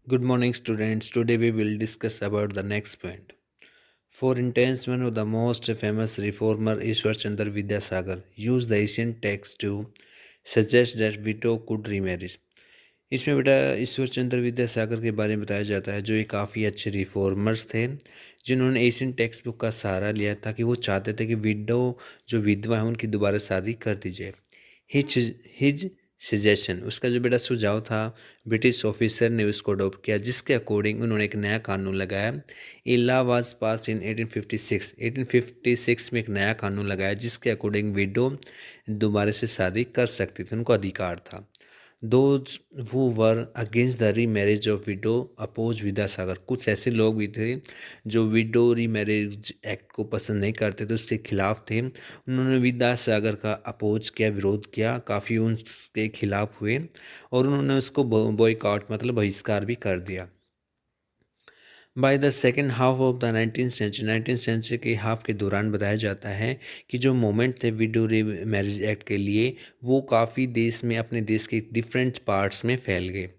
Good morning, students. Today we will discuss about the next point. For instance, one of the most famous reformer, Ishwar Chandra Vidyasagar, used the ancient text to suggest that widow could remarry. इसमें बेटा ईश्वर चंद्र विद्यासागर के बारे में बताया जाता है जो एक काफ़ी अच्छे रिफॉर्मर्स थे जिन्होंने एशियन टेक्स्ट बुक का सहारा लिया था कि वो चाहते थे कि विडो जो विधवा है उनकी दोबारा शादी कर दी जाए। हिज सजेशन उसका जो बेटा सुझाव था ब्रिटिश ऑफिसर ने उसको अडॉप्ट किया जिसके अकॉर्डिंग उन्होंने एक नया कानून लगाया। ए लॉ वाज पास इन 1856 में एक नया कानून लगाया जिसके अकॉर्डिंग विडो दोबारा से शादी कर सकती थी, उनको अधिकार था। Those who were against the remarriage of widow oppose Vidyasagar. कुछ ऐसे लोग भी थे जो विडो रीमैरिज एक्ट को पसंद नहीं करते थे, उसके खिलाफ थे। उन्होंने विद्यासागर का अपोज किया, विरोध किया, काफ़ी उसके खिलाफ हुए और उन्होंने उसको बॉयकॉट मतलब बहिष्कार भी कर दिया। By the second half of the 19th century के हाफ के दौरान बताया जाता है कि जो मोमेंट थे विडो मैरिज एक्ट के लिए वो काफ़ी देश में अपने देश के डिफरेंट पार्ट्स में फैल गए।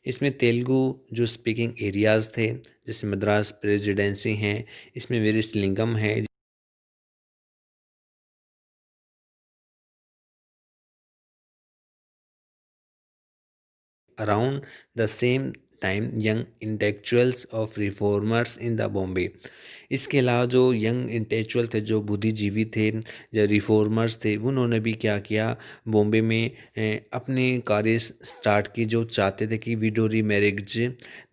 इसमें तेलुगु जो स्पीकिंग एरियाज़ थे जैसे मद्रास प्रेसिडेंसी हैं, इसमें वीरेशलिंगम है। Around the same time young intellectuals of reformers in the Bombay। इसके अलावा जो यंग इंटेलेक्चुअल थे, जो बुद्धिजीवी थे, जो रिफॉर्मर्स थे, उन्होंने भी क्या किया, बॉम्बे में अपने कार्य स्टार्ट की, जो चाहते थे कि विडो रीमैरिज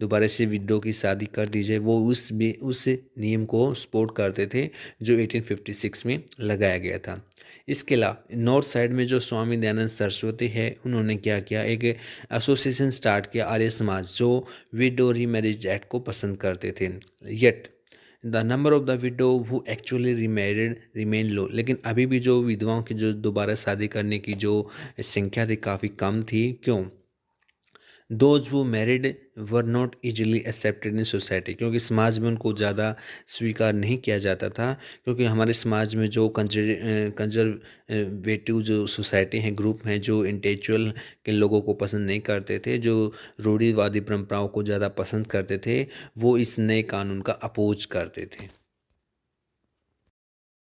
दोबारा से विडो की शादी कर दी जाए। वो उस नियम को सपोर्ट करते थे जो 1856 में लगाया गया था। इसके अलावा नॉर्थ साइड में जो स्वामी दयानंद सरस्वती है उन्होंने क्या किया, एक एसोसिएशन स्टार्ट किया आर्य समाज जो विडो रीमैरिज एक्ट को पसंद करते थे। Yet the number of the widow who actually remarried remain low. लेकिन अभी भी जो विधवाओं की जो दोबारा शादी करने की जो संख्या थी काफ़ी कम थी। क्यों? Those who married were not easily accepted in society, क्योंकि समाज में उनको ज़्यादा स्वीकार नहीं किया जाता था। क्योंकि हमारे समाज में जो कंजर्वेटिव जो सोसाइटी हैं, ग्रुप हैं, जो इंटेलेक्चुअल के लोगों को पसंद नहीं करते थे, जो रूढ़िवादी परंपराओं को ज़्यादा पसंद करते थे, वो इस नए कानून का अपोज करते थे।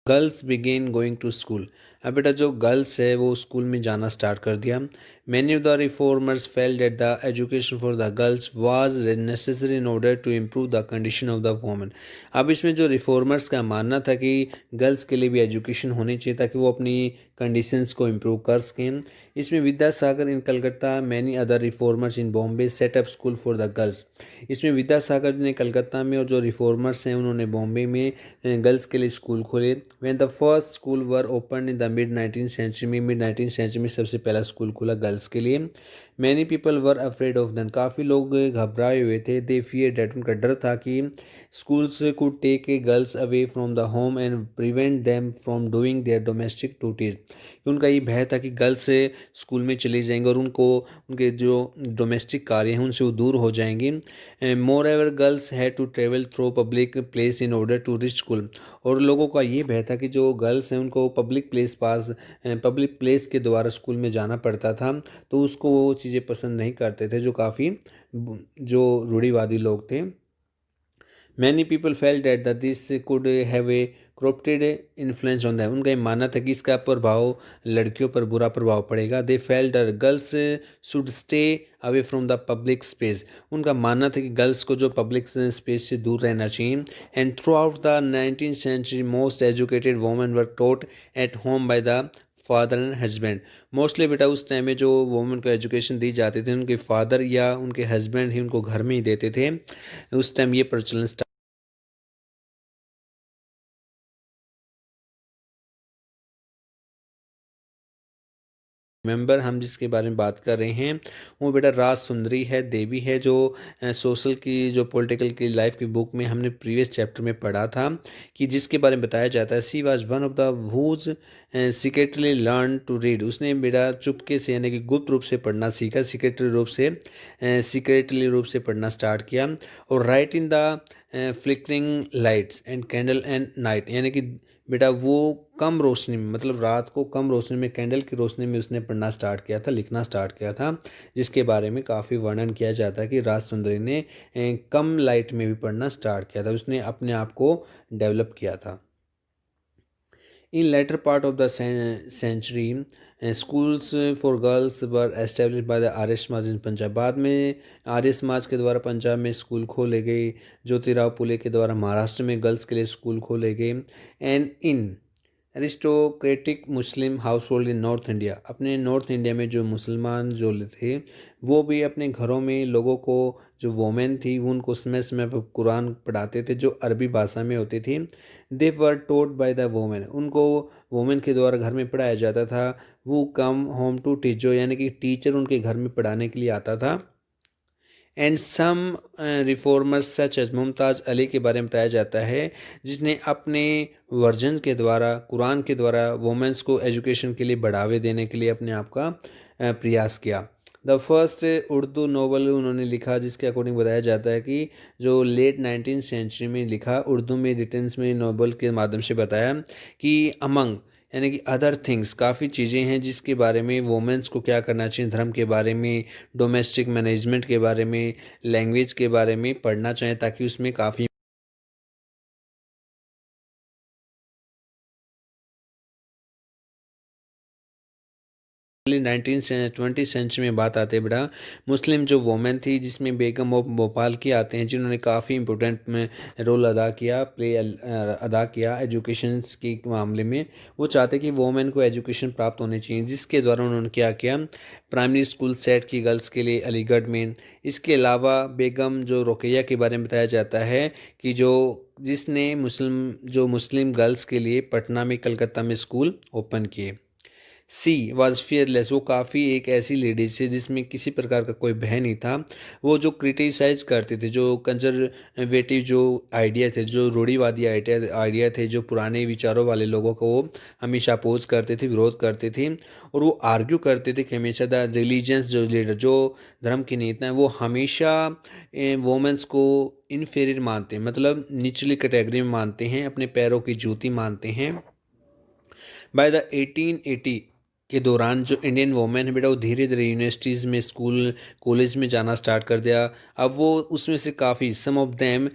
Girls began going to school. अब बेटा जो गर्ल्स है वो स्कूल में जाना स्टार्ट कर दिया। Many of the reformers felt that the education for the girls was necessary in order to improve the condition of the women. अब इसमें जो रिफॉर्मर्स का मानना था कि गर्ल्स के लिए भी एजुकेशन होनी चाहिए ताकि वो अपनी कंडीशंस को इम्प्रूव कर सकें। इसमें Vidyasagar in Calcutta many other reformers in Bombay set up school for the girls. इसमें विद्यासागर ने कलकत्ता में और जो रिफॉर्मर्स हैं उन्होंने बॉम्बे में गर्ल्स के लिए स्कूल खोले। When the first school were open in the mid 19th century में सबसे पहला स्कूल खुला गर्ल्स के लिए। Many people were afraid of them. काफ़ी लोग घबराए हुए थे। दे फियर डैट, उनका डर था कि schools could take a girls away from the home and prevent them from doing their domestic duties. उनका ये भय था कि गर्ल्स स्कूल में चले जाएंगे और उनको उनके जो डोमेस्टिक कार्य हैं उनसे वो दूर हो जाएंगी। Moreover girls had to travel through public place in order to reach school. और लोगों का ये भय था कि जो गर्ल्स हैं उनको पब्लिक प्लेस के द्वारा स्कूल में जाना पड़ता था, तो उसको वो चीज़ें पसंद नहीं करते थे, जो काफ़ी जो रूढ़िवादी लोग थे। Many people felt that that this could have a corrupted influence on them. उनका ये मानना था कि इसका प्रभाव लड़कियों पर बुरा प्रभाव पड़ेगा। They felt that girls should stay away from the public space. उनका मानना था कि गर्ल्स को जो पब्लिक स्पेस से दूर रहना चाहिए। And throughout the 19th century most educated women were taught at home by the father and husband. Mostly बेटा उस टाइम में जो वोमेन को एजुकेशन दी जाती थी उनके फादर या उनके हस्बैंड ही उनको घर में ही देते थे। उस टाइम ये प्रचलन मेंबर हम जिसके बारे में बात कर रहे हैं वो बेटा राज सुंदरी है, देवी है, जो सोशल की जो पॉलिटिकल की लाइफ की बुक में हमने प्रीवियस चैप्टर में पढ़ा था कि जिसके बारे में बताया जाता है she was one of the whose secretly learn to read. उसने बेटा चुपके से यानी कि गुप्त रूप से पढ़ना सीखा, सीक्रेटली रूप से पढ़ना स्टार्ट किया। और right in the flickering lights and candle and night, यानी कि बेटा वो कम रोशनी में, मतलब रात को कम रोशनी में कैंडल की रोशनी में उसने पढ़ना स्टार्ट किया था, लिखना स्टार्ट किया था, जिसके बारे में काफ़ी वर्णन किया जाता है कि राज सुंदरी ने कम लाइट में भी पढ़ना स्टार्ट किया था, उसने अपने आप को डेवलप किया था। In later part of the century, schools for girls were established by the Arya Samaj in Punjab. बाद में आर्य समाज के द्वारा पंजाब में स्कूल खोले गए। ज्योतिराव फुले के द्वारा महाराष्ट्र में गर्ल्स के लिए स्कूल खोले गए। And in aristocratic Muslim house hold in north India, अपने नॉर्थ इंडिया में जो मुसलमान जो थे वो भी अपने घरों में लोगों को, जो वोमेन थी उनको समय समय पर कुरान पढ़ाते थे जो अरबी भाषा में होती थी। दे वर टोट बाय द वोमेन, उनको वोमेन के द्वारा घर में पढ़ाया जाता था। वो कम होम टू टीचर, यानी कि टीचर उनके घर में पढ़ाने के लिए आता था। And some reformers such as Mumtaz Ali के बारे में बताया जाता है, जिसने अपने वर्जन के द्वारा, कुरान के द्वारा वोमेंस को एजुकेशन के लिए बढ़ावे देने के लिए अपने आप का प्रयास किया। द फर्स्ट उर्दू नोवेल उन्होंने लिखा, जिसके अकॉर्डिंग बताया जाता है कि जो लेट 19th सेंचुरी में लिखा, उर्दू में रिटन्स में नोवेल के माध्यम से बताया कि अमंग, यानी कि अदर थिंग्स, काफ़ी चीज़ें हैं जिसके बारे में वोमेंस को क्या करना चाहिए, धर्म के बारे में, डोमेस्टिक मैनेजमेंट के बारे में, लैंग्वेज के बारे में पढ़ना चाहें, ताकि उसमें काफ़ी 19th 20th सेंचुरी में बात आते बेटा, मुस्लिम जो वोमेन थी जिसमें बेगम ऑफ भोपाल की आते हैं, जिन्होंने काफ़ी इंपॉर्टेंट में रोल अदा किया एजुकेशन के मामले में। वो चाहते कि वोमेन को एजुकेशन प्राप्त होनी चाहिए, जिसके द्वारा उन्होंने क्या किया, प्राइमरी स्कूल सेट की गर्ल्स के लिए अलीगढ़ में। इसके अलावा बेगम जो रुकैया के बारे में बताया जाता है कि जिसने मुस्लिम गर्ल्स के लिए पटना में, कलकत्ता में स्कूल ओपन किए। सी वॉज फियरलेस, वो काफ़ी एक ऐसी लेडीज थी जिसमें किसी प्रकार का कोई भय नहीं था। वो जो क्रिटिसाइज करते थे, जो कंजर्वेटिव जो आइडिया थे, जो रूढ़िवादी आइडिया थे, जो पुराने विचारों वाले लोगों को वो हमेशा अपोज करते थे, विरोध करते थे। और वो आर्ग्यू करते थे कि हमेशा द रिलीजियंस जो लीडर, जो धर्म के नेता हैं, वो हमेशा वोमेंस को इनफीरियर मानते हैं, मतलब निचली कैटेगरी में मानते हैं, अपने पैरों की जूती मानते हैं। बाय द 1880 के दौरान जो इंडियन वोमेन है बेटा, वो धीरे धीरे यूनिवर्सिटीज़ में, स्कूल कॉलेज में जाना स्टार्ट कर दिया। अब वो उसमें से काफ़ी सम ऑफ देम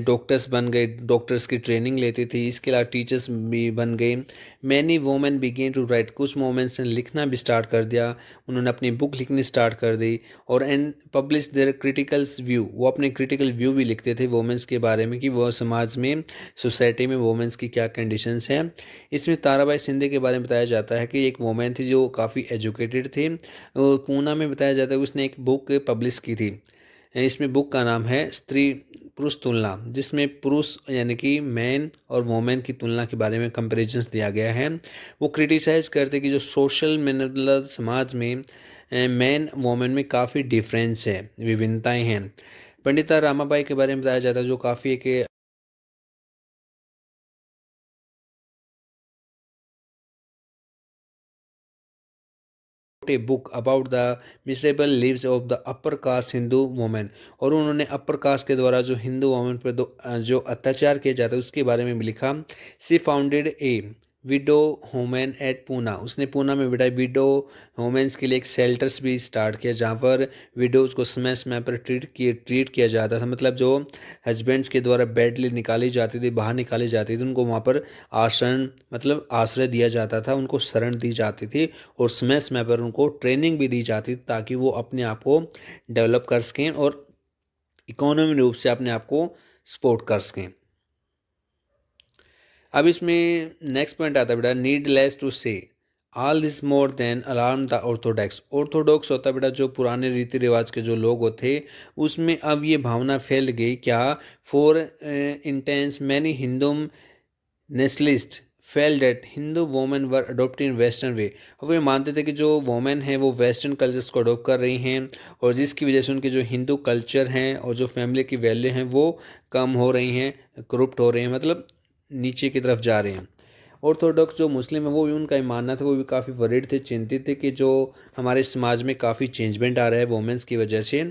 डॉक्टर्स बन गए, डॉक्टर्स की ट्रेनिंग लेती थी, इसके अलावा टीचर्स भी बन गए। Many women began to write, कुछ वोमेन्स ने लिखना भी स्टार्ट कर दिया, उन्होंने अपनी बुक लिखनी स्टार्ट कर दी। और and publish there critical view, वो अपने क्रिटिकल व्यू भी लिखते थे वोमेंस के बारे में कि वो समाज में, सोसाइटी में वोमेंस की क्या कंडीशंस हैं। इसमें ताराबाई सिंधे के बारे में बताया जाता है कि एक वोमेन थी जो काफ़ी एजुकेटेड थी। पूना में बताया जाता है कि उसने एक बुक पब्लिश की थी। इसमें बुक का नाम है स्त्री पुरुष तुलना, जिसमें पुरुष यानी कि मैन और वोमेन की तुलना के बारे में कंपेरिजन्स दिया गया है। वो क्रिटिसाइज करते कि जो सोशल मतलब समाज में मैन वोमेन में काफ़ी डिफरेंस है, विभिन्नताएं हैं। पंडिता रामाबाई के बारे में बताया जाता है, जो काफ़ी एक a book about the miserable lives of the upper caste Hindu women. और उन्होंने अपर कास्ट के द्वारा जो हिंदू वोमेन पर जो अत्याचार किया जाता है उसके बारे में भी लिखा। सी फाउंडेड ए विडो वोमेन एट पूना, उसने पूना में बेटा विडो वोमेन्स के लिए एक शेल्टर्स भी स्टार्ट किया, जहाँ पर विडोज़ को समय समय पर ट्रीट किया जाता था। मतलब जो हस्बैंड्स के द्वारा बेडली निकाली जाती थी, बाहर निकाली जाती थी, उनको वहाँ पर आश्रय, मतलब आश्रय दिया जाता था, उनको शरण दी जाती थी। और समय समय पर उनको ट्रेनिंग भी दी जाती थी, ताकि वो अपने आप को डेवलप कर सकें और इकोनॉमी रूप से अपने आप को सपोर्ट कर सकें। अब इसमें नेक्स्ट पॉइंट आता है बेटा, नीडलेस टू से all this more than alarm the Orthodox. Orthodox होता है बेटा जो पुराने रीति रिवाज के जो लोग थे, उसमें अब ये भावना फैल गई क्या, for instance many Hindu nationalist felt that Hindu women were adopting western way. अब वे मानते थे कि जो वोमेन हैं वो वेस्टर्न कल्चर्स को अडोप्ट कर रही हैं, और जिसकी वजह से उनके जो हिंदू कल्चर हैं और जो फैमिली की वैल्यू हैं वो कम हो रही हैं, करप्ट हो रहे हैं, मतलब नीचे की तरफ जा रहे हैं। ऑर्थोडॉक्स जो मुस्लिम है वो भी, उनका ही मानना था, वो भी काफ़ी वरीड थे, चिंतित थे कि जो हमारे समाज में काफ़ी चेंजमेंट आ रहा है वोमेंस की वजह से।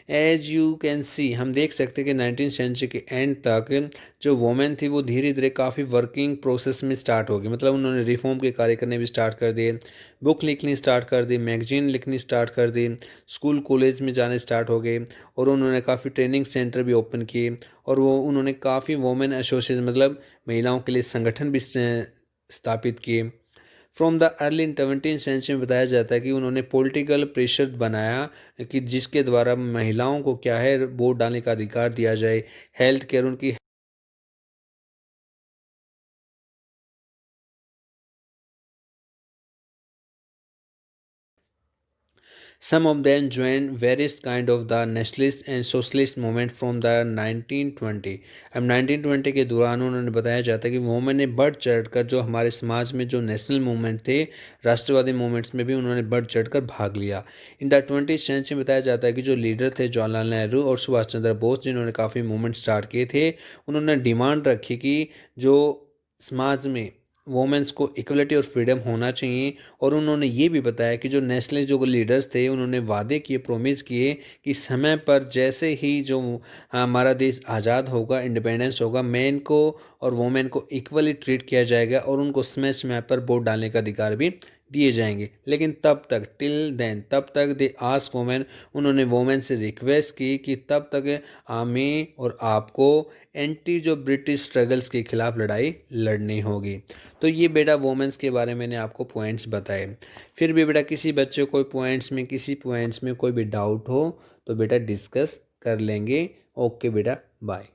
एज यू कैन सी हम देख सकते हैं कि 19th सेंचुरी के एंड तक जो वोमेन थी वो धीरे धीरे काफ़ी वर्किंग प्रोसेस में स्टार्ट हो गई, मतलब उन्होंने रिफॉर्म के कार्य करने भी स्टार्ट कर दिए, बुक लिखनी स्टार्ट कर दी, मैगजीन लिखनी स्टार्ट कर दी, स्कूल कॉलेज में जाने स्टार्ट हो गए, और उन्होंने काफ़ी ट्रेनिंग सेंटर भी ओपन किए, और वो उन्होंने काफ़ी वोमेन एसोसिएशन मतलब महिलाओं के लिए संगठन भी स्थापित किए। From the early 17th century में बताया जाता है कि उन्होंने पॉलिटिकल प्रेशर बनाया कि जिसके द्वारा महिलाओं को क्या है वोट डालने का अधिकार दिया जाए, हेल्थ केयर उनकी। Some of them joined various kind of the nationalist and socialist movement from the 1920। अब 1920 के दौरान उन्होंने बताया जाता है कि वोमेन ने बढ़ चढ़कर जो हमारे समाज में जो नेशनल मूवमेंट थे, राष्ट्रवादी मूवमेंट्स में भी उन्होंने बढ़ चढ़कर भाग लिया। इन द 20th सेंचुरी में बताया जाता है कि जो लीडर थे जवाहरलाल नेहरू और सुभाष चंद्र बोस, जिन्होंने काफ़ी मूवमेंट स्टार्ट किए थे, उन्होंने डिमांड रखी कि जो समाज में वोमेंस को इक्वलिटी और फ्रीडम होना चाहिए। और उन्होंने ये भी बताया कि जो नेशनल जो लीडर्स थे उन्होंने वादे किए, प्रोमिस किए कि समय पर जैसे ही जो हमारा देश आज़ाद होगा, इंडिपेंडेंस होगा, मेन को और वोमेन को इक्वली ट्रीट किया जाएगा और उनको समय समय पर वोट डालने का अधिकार भी दिए जाएंगे। लेकिन तब तक टिल देन तब तक दे आस्क वोमेन, उन्होंने वोमेन से रिक्वेस्ट की कि तब तक हमें और आपको एंटी जो ब्रिटिश स्ट्रगल्स के खिलाफ लड़ाई लड़नी होगी। तो ये बेटा वोमेंस के बारे में मैंने आपको पॉइंट्स बताए। फिर भी बेटा किसी बच्चे को किसी पॉइंट्स में कोई भी डाउट हो तो बेटा डिस्कस कर लेंगे। ओके बेटा, बाय।